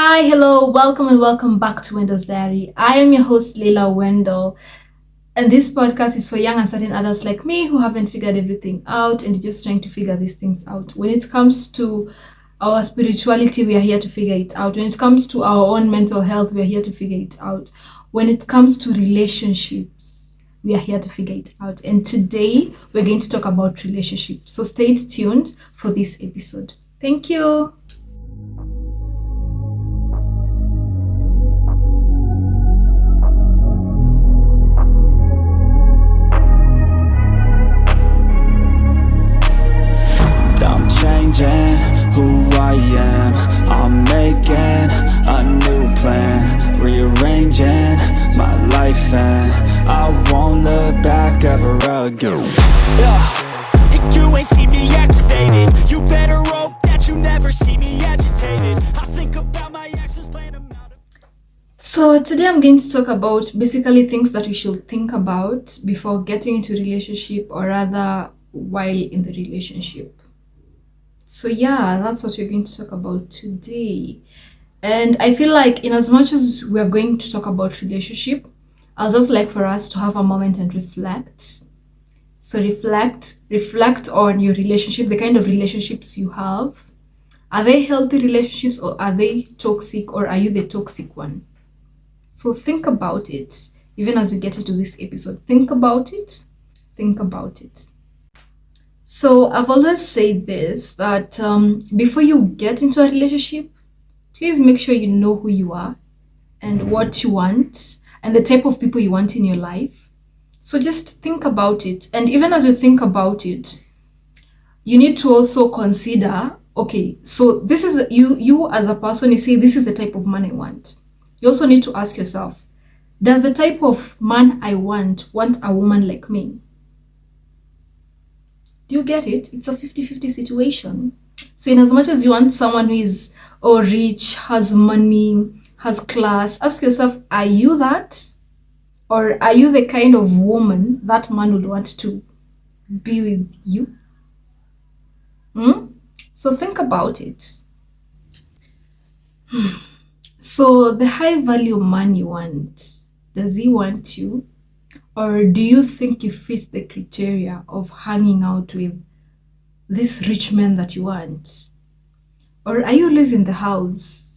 Hi, hello, welcome and welcome back to Wendo's Diary. I am your host, Leila Wendo, and this podcast is for young and certain adults like me who haven't figured everything out and just trying to figure these things out. When it comes to our spirituality, we are here to figure it out. When it comes to our own mental health, we are here to figure it out. When it comes to relationships, we are here to figure it out. And today, we're going to talk about relationships. So stay tuned for this episode. Thank you. Who I am, I'm making a new plan, rearranging my life and I won't look back ever again. And you ain't see me activated, you better hope that you never see me agitated. I think about my actions, plan them out. So today I'm going to talk about basically things that we should think about before getting into a relationship, or rather while in the relationship. So yeah, that's what we're going to talk about today. And I feel like in as much as we're going to talk about relationship, I'd just like for us to have a moment and reflect. So reflect on your relationship, the kind of relationships you have. Are they healthy relationships, or are they toxic, or are you the toxic one? So think about it. Even as we get into this episode, think about it. So I've always said this, that before you get into a relationship, please make sure you know who you are and what you want and the type of people you want in your life. So just think about it. And even as you think about it, you need to also consider, okay, so this is you as a person, you say, this is the type of man I want. You also need to ask yourself, does the type of man I want a woman like me? Do you get it? It's a 50-50 situation. So in as much as you want someone who is rich, has money, has class, ask yourself, are you that? Or are you the kind of woman that man would want to be with you? So think about it. So the high value man you want, does he want you? Or do you think you fit the criteria of hanging out with this rich man that you want? Or are you always in the house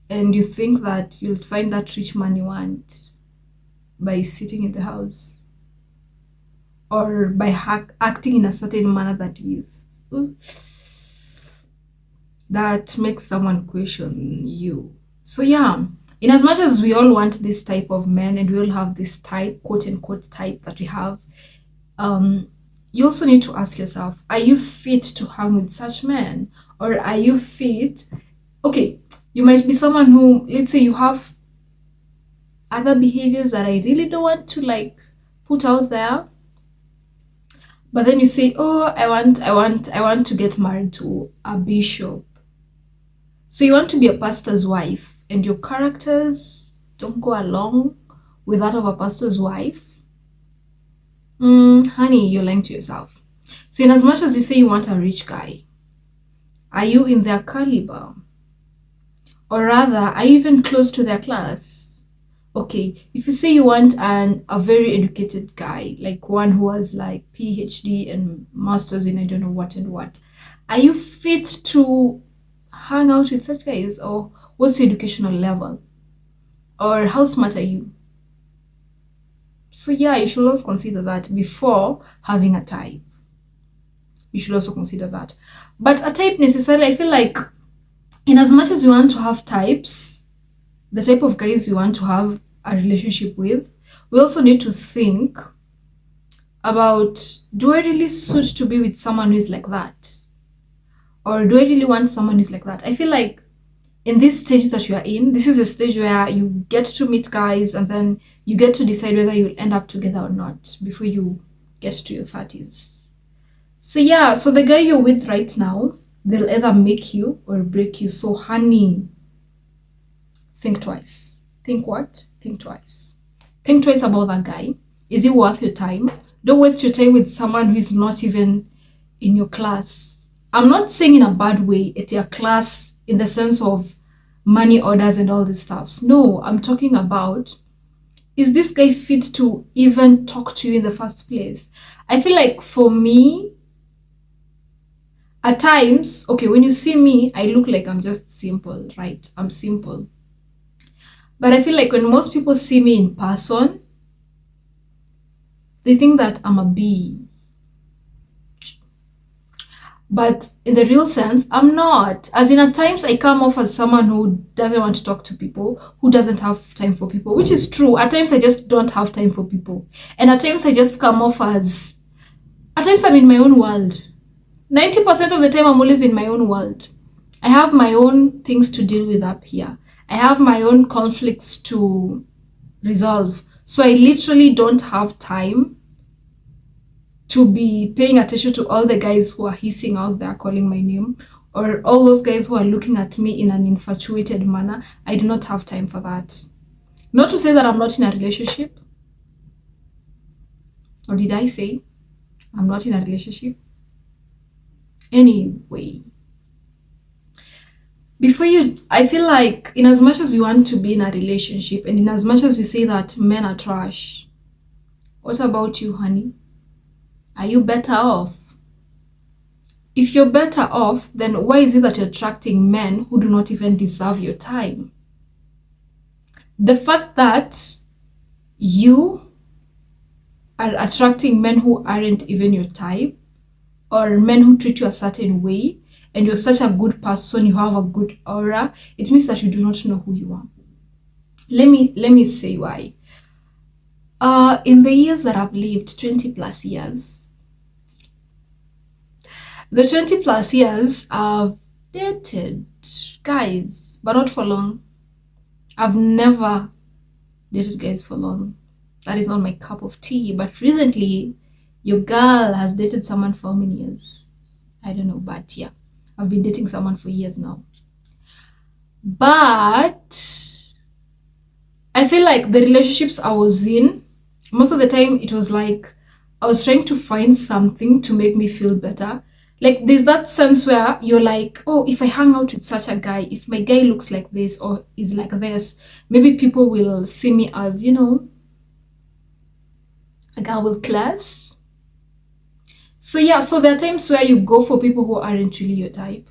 and you think that you'll find that rich man you want by sitting in the house? Or by acting in a certain manner that makes someone question you? So yeah. In as much as we all want this type of men and we all have this type, quote unquote type that we have, you also need to ask yourself, are you fit to hang with such men? Or are you fit? Okay, you might be someone who, let's say you have other behaviors that I really don't want to put out there. But then you say, oh, I want to get married to a bishop. So you want to be a pastor's wife, and your characters don't go along with that of a pastor's wife, honey, you're lying to yourself. So in as much as you say you want a rich guy, are you in their caliber? Or rather, are you even close to their class? Okay, if you say you want a very educated guy, like one who has PhD and masters in I don't know what and what, are you fit to hang out with such guys? Or what's your educational level? Or how smart are you? So yeah, you should also consider that before having a type. You should also consider that. But a type necessarily, I feel like in as much as you want to have types, the type of guys you want to have a relationship with, we also need to think about, do I really suit to be with someone who is like that? Or do I really want someone who is like that? I feel like in this stage that you are in, this is a stage where you get to meet guys and then you get to decide whether you'll end up together or not before you get to your 30s. So yeah, so the guy you're with right now, they'll either make you or break you. So honey, think twice. Think what? Think twice. Think twice about that guy. Is it worth your time? Don't waste your time with someone who is not even in your class. I'm not saying in a bad way, it's your class in the sense of money orders and all these stuffs. No, I'm talking about, is this guy fit to even talk to you in the first place? I feel like for me, at times, okay, when you see me, I look like I'm just simple, right? I'm simple. But I feel like when most people see me in person, they think that I'm a bee. But in the real sense, I'm not. As in, at times I come off as someone who doesn't want to talk to people, who doesn't have time for people, which is true. At times I just don't have time for people. And at times I just come off as, at times I'm in my own world. 90% of the time I'm always in my own world. I have my own things to deal with up here. I have my own conflicts to resolve. So I literally don't have time to be paying attention to all the guys who are hissing out there calling my name, or all those guys who are looking at me in an infatuated manner. I do not have time for that. Not to say that I'm not in a relationship. Or did I say I'm not in a relationship? Anyway, I feel like in as much as you want to be in a relationship, and in as much as we say that men are trash, what about you, honey? Are you better off? If you're better off, then why is it that you're attracting men who do not even deserve your time? The fact that you are attracting men who aren't even your type, or men who treat you a certain way, and you're such a good person, you have a good aura, it means that you do not know who you are. Let me say why. In the years that I've lived, 20 plus years, the 20 plus years I've dated guys, but not for long. I've never dated guys for long. That is not my cup of tea. But recently, your girl has dated someone for how many years? I don't know, but yeah, I've been dating someone for years now. But I feel like the relationships I was in, most of the time it was like I was trying to find something to make me feel better. Like there's that sense where you're like, oh, if I hang out with such a guy, if my guy looks like this or is like this, maybe people will see me as, you know, a girl with class. So yeah, so there are times where you go for people who aren't really your type.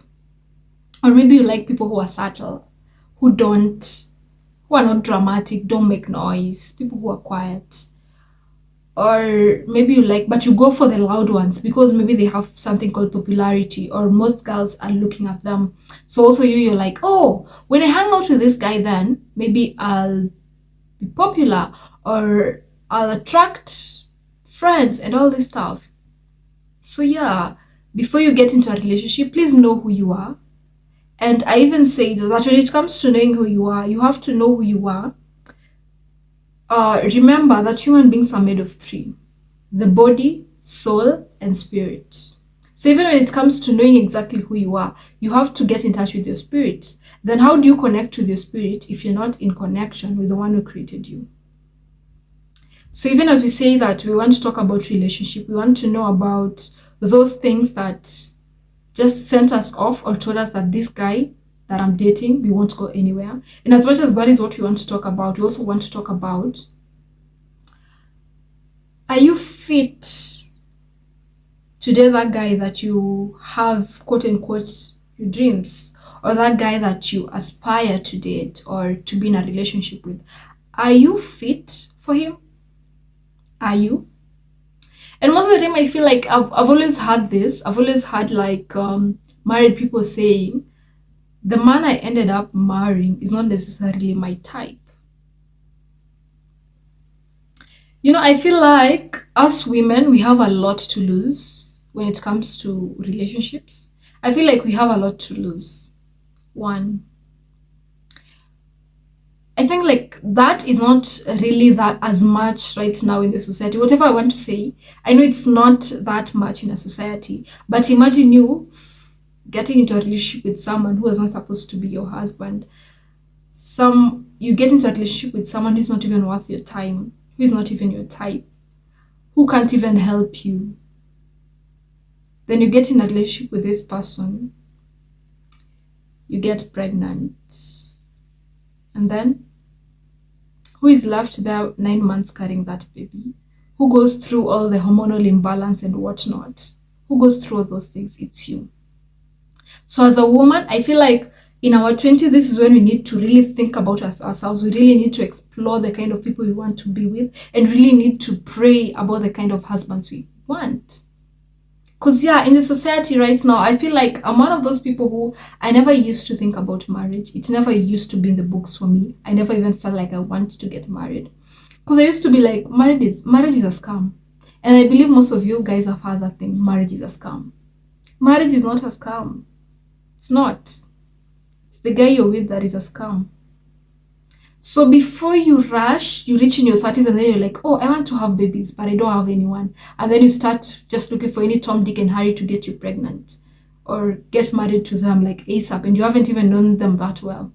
Or maybe you like people who are subtle, who are not dramatic, don't make noise, people who are quiet. Or maybe you like, but you go for the loud ones because maybe they have something called popularity, or most girls are looking at them. So also you're like, oh, when I hang out with this guy, then maybe I'll be popular, or I'll attract friends and all this stuff. So yeah, before you get into a relationship, please know who you are. And I even say that when it comes to knowing who you are, you have to know who you are. Remember that human beings are made of three: the body, soul, and spirit. So even when it comes to knowing exactly who you are, you have to get in touch with your spirit. Then how do you connect with your spirit if you're not in connection with the one who created you? So even as we say that we want to talk about relationship, we want to know about those things that just sent us off or told us that this guy that I'm dating, we won't go anywhere. And as much as that is what we want to talk about, we also want to talk about, are you fit to date that guy that you have, quote unquote, your dreams, or that guy that you aspire to date or to be in a relationship with? Are you fit for him? Are you? And most of the time I feel like I've always had this. I've always had like married people saying, the man I ended up marrying is not necessarily my type. You know, I feel like us women, we have a lot to lose when it comes to relationships. I feel like we have a lot to lose. One, I think like that is not really that as much right now in the society. Whatever I want to say, I know it's not that much in a society, but imagine you getting into a relationship with someone who is not supposed to be your husband. You get into a relationship with someone who's not even worth your time, who is not even your type, who can't even help you. Then you get in a relationship with this person, you get pregnant, And then who is left there 9 months carrying that baby? Who goes through all the hormonal imbalance and whatnot? Who goes through all those things? It's you. So as a woman, I feel like in our 20s, this is when we need to really think about ourselves. We really need to explore the kind of people we want to be with and really need to pray about the kind of husbands we want. Because yeah, in the society right now, I feel like I'm one of those people who I never used to think about marriage. It never used to be in the books for me. I never even felt like I want to get married. Because I used to be like, marriage is a scam. And I believe most of you guys have heard that thing, marriage is a scam. Marriage is not a scam. It's not. It's the guy you're with that is a scam. So before you rush, you reach in your 30s and then you're like, oh, I want to have babies, but I don't have anyone. And then you start just looking for any Tom, Dick, and Harry to get you pregnant or get married to them like ASAP, and you haven't even known them that well.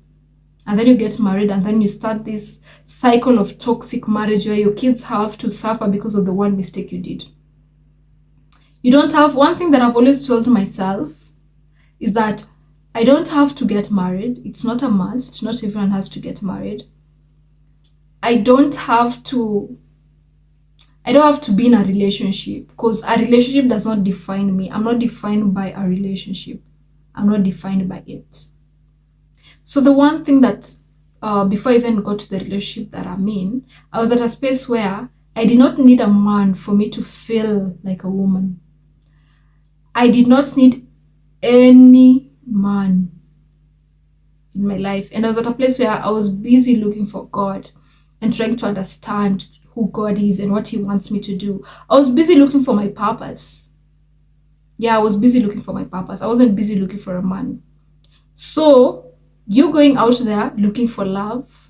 And then you get married and then you start this cycle of toxic marriage where your kids have to suffer because of the one mistake you did. You don't have, one thing that I've always told myself is that I don't have to get married. It's not a must. Not everyone has to get married. I don't have to be in a relationship, because a relationship does not define me. I'm not defined by a relationship. I'm not defined by it. So the one thing that before I even got to the relationship that I'm in, I was at a space where I did not need a man for me to feel like a woman. I did not need any man in my life. And I was at a place where I was busy looking for God and trying to understand who God is and what he wants me to do. I was busy looking for my purpose. Yeah, I was busy looking for my purpose. I wasn't busy looking for a man. So you going out there looking for love,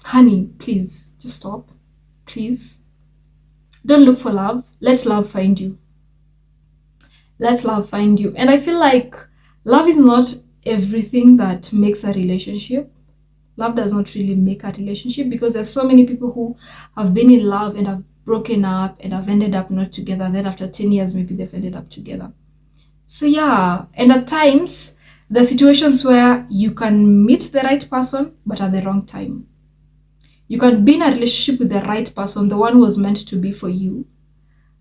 honey, please just stop. Please don't look for love. Let love find you. Let love find you. And I feel like love is not everything that makes a relationship. Love does not really make a relationship, because there's so many people who have been in love and have broken up and have ended up not together, and then after 10 years maybe they've ended up together. So yeah, and at times there are situations where you can meet the right person but at the wrong time. You can be in a relationship with the right person, the one who was meant to be for you,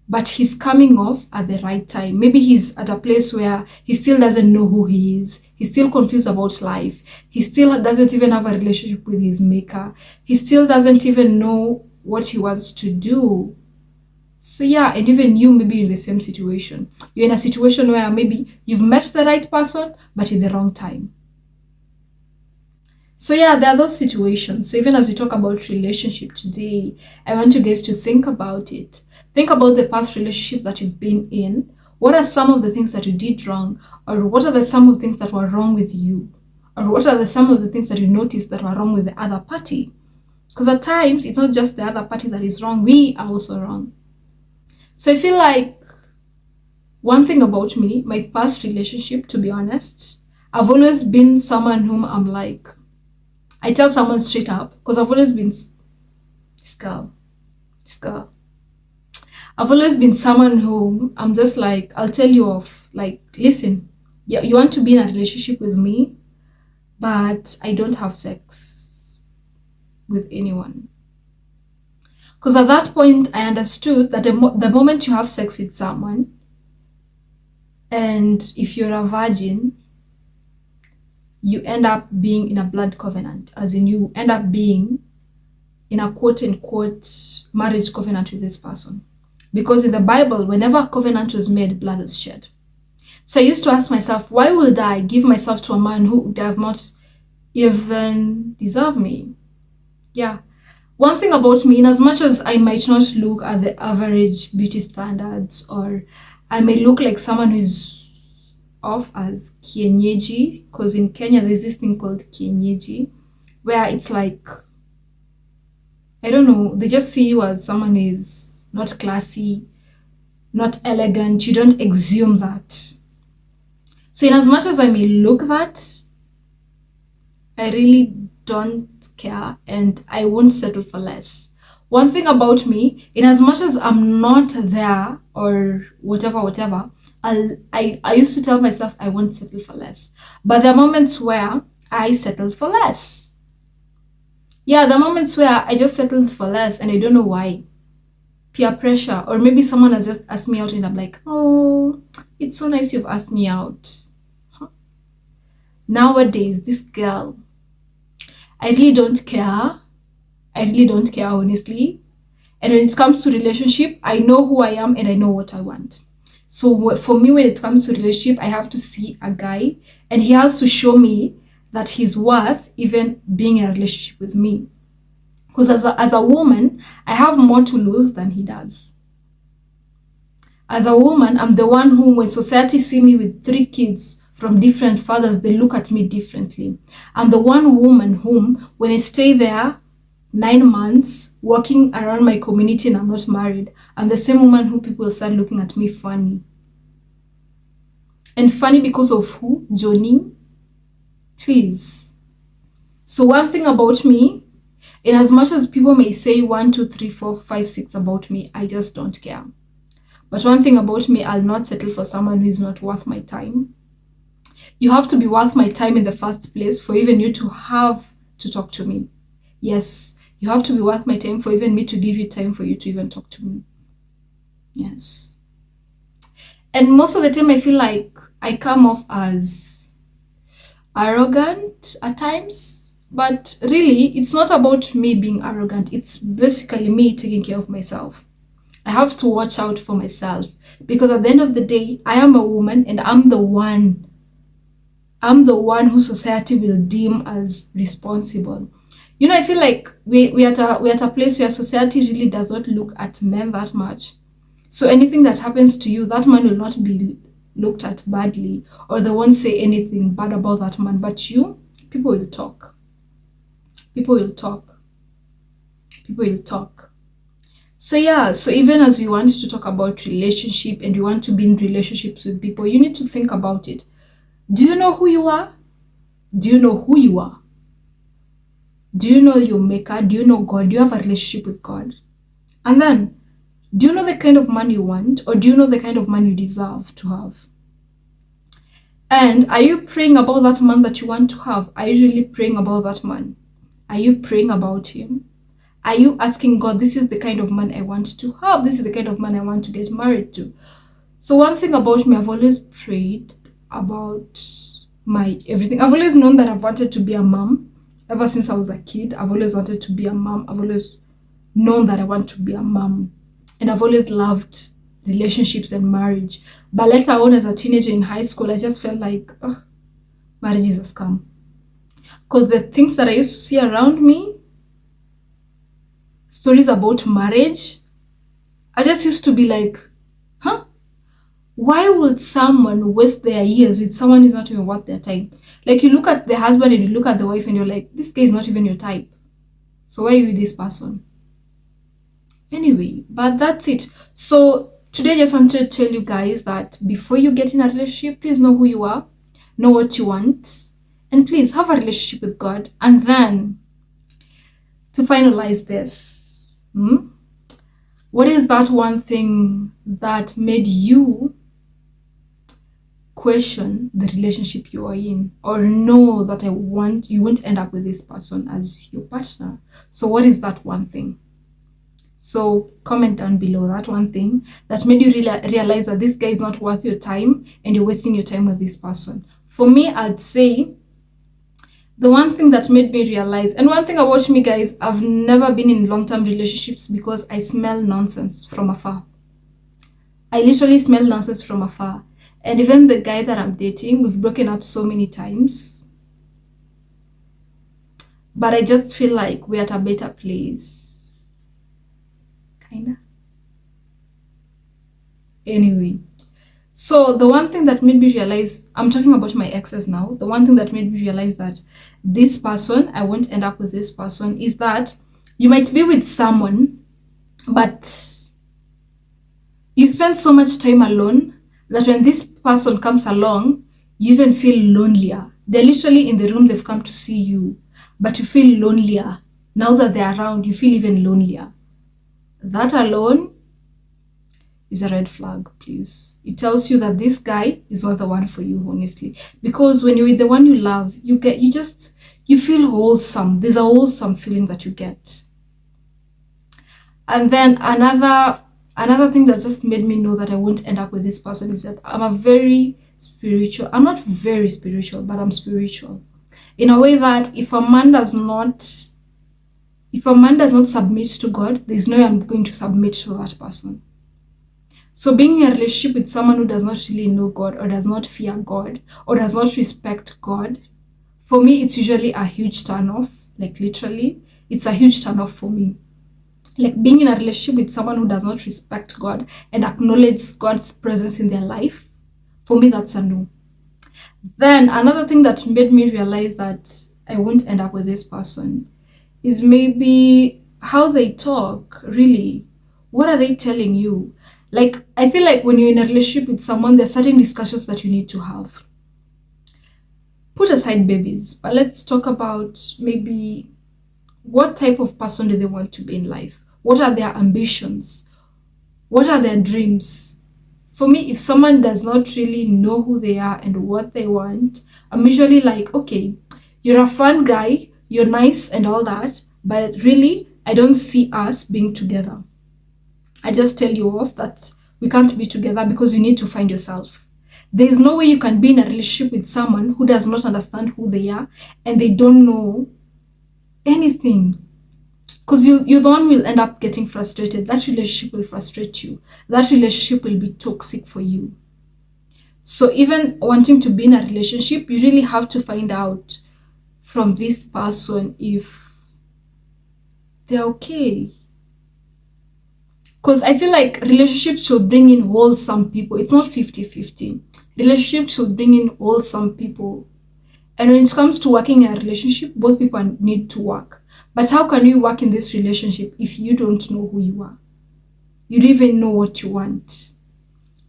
but he's coming off at the right time. Maybe he's at a place where he still doesn't know who he is. He's still confused about life. He still doesn't even have a relationship with his maker. He still doesn't even know what he wants to do. So yeah, and even you may be in the same situation. You're in a situation where maybe you've met the right person, but in the wrong time. So yeah, there are those situations. So even as we talk about relationship today, I want you guys to think about it. Think about the past relationship that you've been in. What are some of the things that you did wrong? Or what are some of the things that were wrong with you? Or what are some of the things that you noticed that were wrong with the other party? Because at times, it's not just the other party that is wrong. We are also wrong. So I feel like one thing about me, my past relationship, to be honest, I've always been someone whom I'm like, I tell someone straight up, because I've always been this girl. I've always been someone who I'm just like, I'll tell you off, like, listen, yeah, you want to be in a relationship with me, but I don't have sex with anyone. Because at that point, I understood that the moment you have sex with someone, and if you're a virgin, you end up being in a blood covenant, as in you end up being in a quote-unquote marriage covenant with this person. Because in the Bible, whenever a covenant was made, blood was shed. So I used to ask myself, why would I give myself to a man who does not even deserve me? Yeah. One thing about me, in as much as I might not look at the average beauty standards, or I may look like someone who's off as kienyeji, because in Kenya there's this thing called kienyeji, where it's like, I don't know, they just see you as someone who is not classy, not elegant. You don't exhume that. So in as much as I may look that, I really don't care, and I won't settle for less. One thing about me, in as much as I'm not there or whatever, I used to tell myself I won't settle for less. But there are moments where I settled for less. Yeah, the moments where I just settled for less and I don't know why. Peer pressure, or maybe someone has just asked me out and I'm like, oh, it's so nice you've asked me out. Huh? Nowadays, this girl, I really don't care. I really don't care, honestly. And when it comes to relationship, I know who I am and I know what I want. So for me, when it comes to relationship, I have to see a guy and he has to show me that he's worth even being in a relationship with me. Because as a woman, I have more to lose than he does. As a woman, I'm the one who, when society see me with 3 kids from different fathers, they look at me differently. I'm the one woman whom, when I stay there 9 months, working around my community and I'm not married, I'm the same woman who people start looking at me funny. And funny because of who? Johnny? Please. So one thing about me, in as much as people may say 1, 2, 3, 4, 5, 6 about me, I just don't care. But one thing about me, I'll not settle for someone who is not worth my time. You have to be worth my time in the first place for even you to have to talk to me. Yes, you have to be worth my time for even me to give you time for you to even talk to me. Yes. And most of the time I feel like I come off as arrogant at times. But really, it's not about me being arrogant. It's basically me taking care of myself. I have to watch out for myself. Because at the end of the day, I am a woman and I'm the one who society will deem as responsible. You know, I feel like we're at a place where society really does not look at men that much. So anything that happens to you, that man will not be looked at badly, or they won't say anything bad about that man. But you, people will talk. People will talk. People will talk. So yeah, so even as we want to talk about relationship and you want to be in relationships with people, you need to think about it. Do you know who you are? Do you know who you are? Do you know your maker? Do you know God? Do you have a relationship with God? And then, do you know the kind of man you want, or do you know the kind of man you deserve to have? And are you praying about that man that you want to have? Are you really praying about that man? Are you praying about him? Are you asking God, this is the kind of man I want to have. This is the kind of man I want to get married to. So one thing about me, I've always prayed about my everything. I've always known that I've wanted to be a mom. Ever since I was a kid, I've always wanted to be a mom. I've always known that I want to be a mom. And I've always loved relationships and marriage. But later on, as a teenager in high school, I just felt like, oh, marriage is a scam. Because the things that I used to see around me, stories about marriage, I just used to be like, huh? Why would someone waste their years with someone who's not even worth their time? Like, you look at the husband and you look at the wife and you're like, this guy is not even your type. So why are you with this person? Anyway, but that's it. So today I just wanted to tell you guys that before you get in a relationship, please know who you are, know what you want, and please have a relationship with God. And then, to finalize this, what is that one thing that made you question the relationship you are in, or know that you won't end up with this person as your partner? So what is that one thing? So comment down below that one thing that made you realize that this guy is not worth your time and you're wasting your time with this person. For me, I'd say the one thing that made me realize, and one thing about me, guys, I've never been in long-term relationships because I smell nonsense from afar. I literally smell nonsense from afar. And even the guy that I'm dating, we've broken up so many times. But I just feel like we're at a better place. Kinda. Anyway. So the one thing that made me realize, I'm talking about my exes now, the one thing that made me realize that this person, I won't end up with this person, is that you might be with someone, but you spend so much time alone that when this person comes along, you even feel lonelier. They're literally in the room, they've come to see you, but you feel lonelier. Now that they're around, you feel even lonelier. That alone is a red flag, please. It tells you that this guy is not the one for you, honestly. Because when you're with the one you love, you feel wholesome. There's a wholesome feeling that you get. And then another thing that just made me know that I won't end up with this person is that I'm not very spiritual, but I'm spiritual. In a way that if a man does not submit to God, there's no way I'm going to submit to that person. So being in a relationship with someone who does not really know God, or does not fear God, or does not respect God, for me, it's usually a huge turn-off. Like literally, it's a huge turn-off for me. Like being in a relationship with someone who does not respect God and acknowledge God's presence in their life, for me, that's a no. Then another thing that made me realize that I won't end up with this person is maybe how they talk, really. What are they telling you? Like, I feel like when you're in a relationship with someone, there's certain discussions that you need to have. Put aside babies, but let's talk about maybe what type of person do they want to be in life? What are their ambitions? What are their dreams? For me, if someone does not really know who they are and what they want, I'm usually like, okay, you're a fun guy, you're nice and all that, but really, I don't see us being together. I just tell you off that we can't be together because you need to find yourself. There is no way you can be in a relationship with someone who does not understand who they are and they don't know anything. Because you the one will end up getting frustrated. That relationship will frustrate you. That relationship will be toxic for you. So even wanting to be in a relationship, you really have to find out from this person if they're okay. Because I feel like relationships should bring in wholesome people. It's not 50-50. Relationships should bring in wholesome people. And when it comes to working in a relationship, both people need to work. But how can you work in this relationship if you don't know who you are? You don't even know what you want.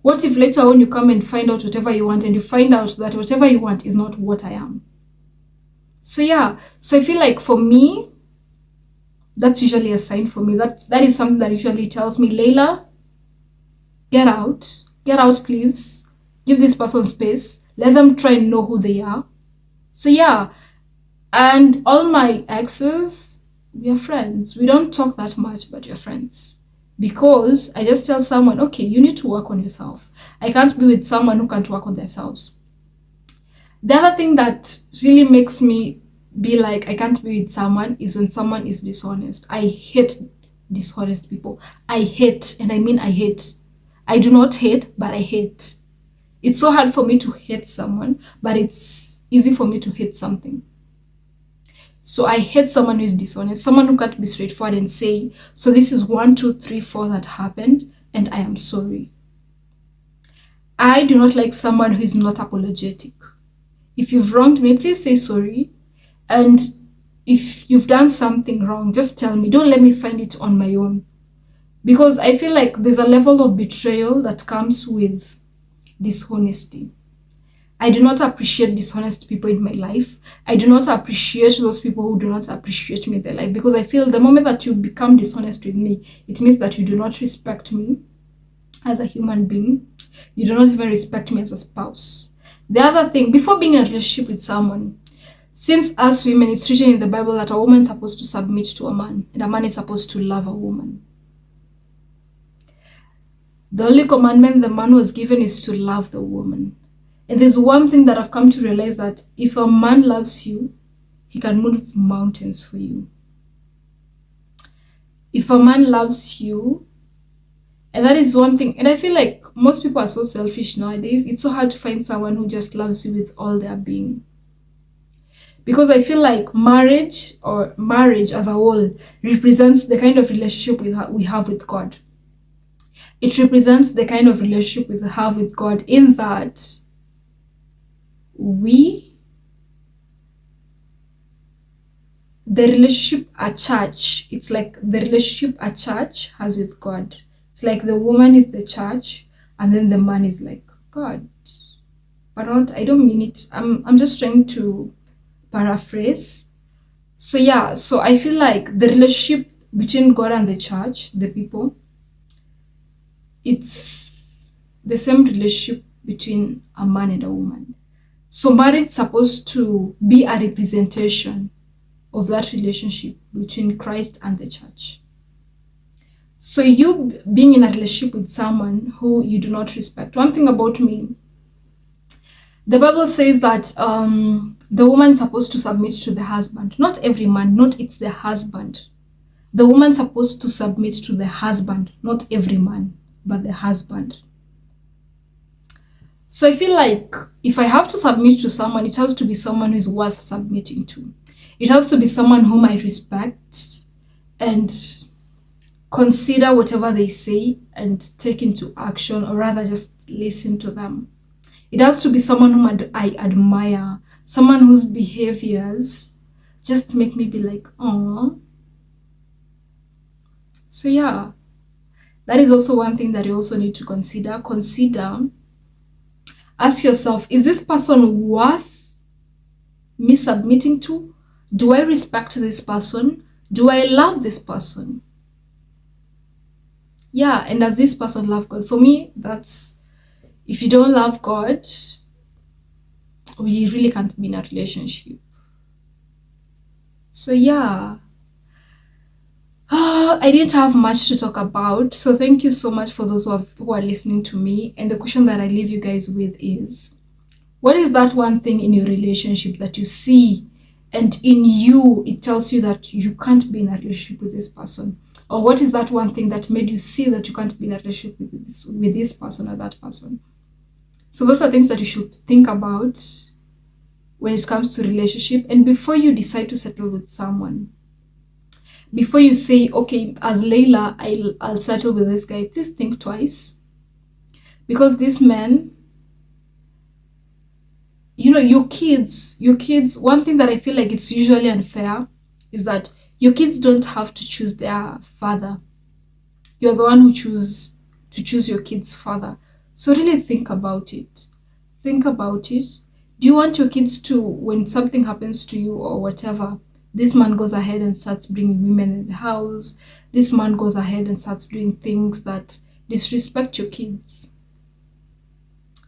What if later on you come and find out whatever you want and you find out that whatever you want is not what I am? So yeah, so I feel like for me, that's usually a sign for me. That is something that usually tells me, Leila, get out. Get out, please. Give this person space. Let them try and know who they are. So yeah, and all my exes, we are friends. We don't talk that much, but we're friends. Because I just tell someone, okay, you need to work on yourself. I can't be with someone who can't work on themselves. The other thing that really makes me be like, I can't be with someone is when someone is dishonest. I hate dishonest people. I hate, and I mean I hate. I do not hate, but I hate. It's so hard for me to hate someone, but it's easy for me to hate something. So I hate someone who is dishonest, someone who can't be straightforward and say, so this is 1, 2, 3, 4 that happened, and I am sorry. I do not like someone who is not apologetic. If you've wronged me, please say sorry. And if you've done something wrong, just tell me. Don't let me find it on my own. Because I feel like there's a level of betrayal that comes with dishonesty. I do not appreciate dishonest people in my life. I do not appreciate those people who do not appreciate me in their life. Because I feel the moment that you become dishonest with me, it means that you do not respect me as a human being. You do not even respect me as a spouse. The other thing, before being in a relationship with someone, since us women, it's written in the Bible that a woman is supposed to submit to a man and a man is supposed to love a woman. The only commandment the man was given is to love the woman. And there's one thing that I've come to realize, that if a man loves you, he can move mountains for you. If a man loves you, and that is one thing, and I feel like most people are so selfish nowadays. It's so hard to find someone who just loves you with all their being. Because I feel like marriage as a whole represents the kind of relationship we have with God. It represents the kind of relationship we have with God, in that the relationship a church, it's like the relationship a church has with God. It's like the woman is the church and then the man is like God. But I don't mean it. I'm just trying to paraphrase. So yeah, so I feel like the relationship between God and the church, the people, it's the same relationship between a man and a woman. So marriage is supposed to be a representation of that relationship between Christ and the church. So you being in a relationship with someone who you do not respect. One thing about me, the Bible says that the woman is supposed to submit to the husband. Not every man, not it's the husband. The woman is supposed to submit to the husband, not every man, but the husband. So I feel like if I have to submit to someone, it has to be someone who is worth submitting to. It has to be someone whom I respect and consider whatever they say and take into action, or rather just listen to them. It has to be someone whom I admire, someone whose behaviors just make me be like, oh. So yeah, that is also one thing that you also need to consider. Ask yourself, is this person worth me submitting to? Do I respect this person? Do I love this person? Yeah, and does this person love God? For me, that's, if you don't love God, we really can't be in a relationship. So yeah, I didn't have much to talk about. So thank you so much for those who are listening to me. And the question that I leave you guys with is, what is that one thing in your relationship that you see and in you, it tells you that you can't be in a relationship with this person? Or what is that one thing that made you see that you can't be in a relationship with this person or that person? So those are things that you should think about when it comes to relationship. And before you decide to settle with someone, before you say, okay, as Leila, I'll settle with this guy, please think twice. Because this man, you know, your kids, one thing that I feel like it's usually unfair is that your kids don't have to choose their father. You're the one who choose your kid's father. So really think about it. Think about it. Do you want your kids to, when something happens to you or whatever, this man goes ahead and starts bringing women in the house. This man goes ahead and starts doing things that disrespect your kids.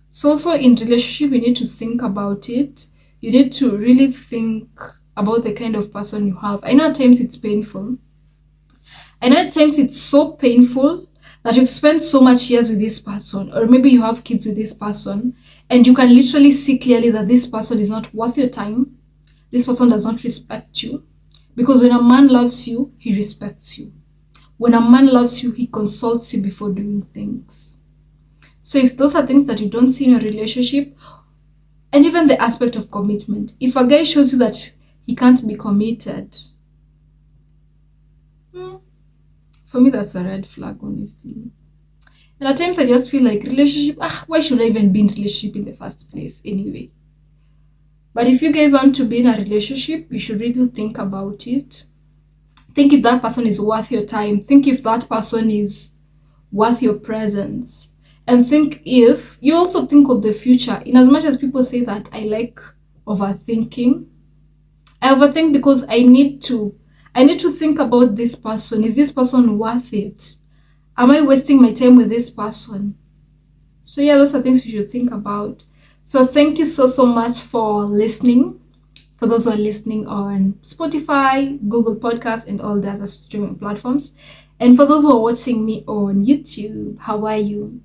So also in relationship, you need to think about it. You need to really think about the kind of person you have. I know at times it's painful. I know at times it's so painful that you've spent so much years with this person, or maybe you have kids with this person, and you can literally see clearly that this person is not worth your time. This person does not respect you. Because when a man loves you, he respects you. When a man loves you, he consults you before doing things. So if those are things that you don't see in a relationship, and even the aspect of commitment, if a guy shows you that he can't be committed, for me that's a red flag, honestly. And at times I just feel like relationship, why should I even be in relationship in the first place anyway? But if you guys want to be in a relationship, you should really think about it. Think if that person is worth your time. Think if that person is worth your presence. And think if, you also think of the future. In as much as people say that I like overthinking, I overthink because I need to think about this person. Is this person worth it? Am I wasting my time with this person? So yeah, those are things you should think about. So thank you so much for listening. For those who are listening on Spotify, Google Podcasts, and all the other streaming platforms. And for those who are watching me on YouTube, how are you?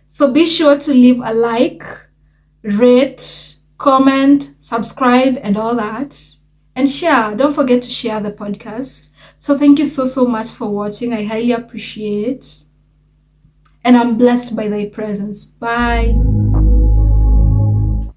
So be sure to leave a like, rate, comment, subscribe, and all that. And share. Don't forget to share the podcast. So thank you so much for watching. I highly appreciate. And I'm blessed by thy presence. Bye.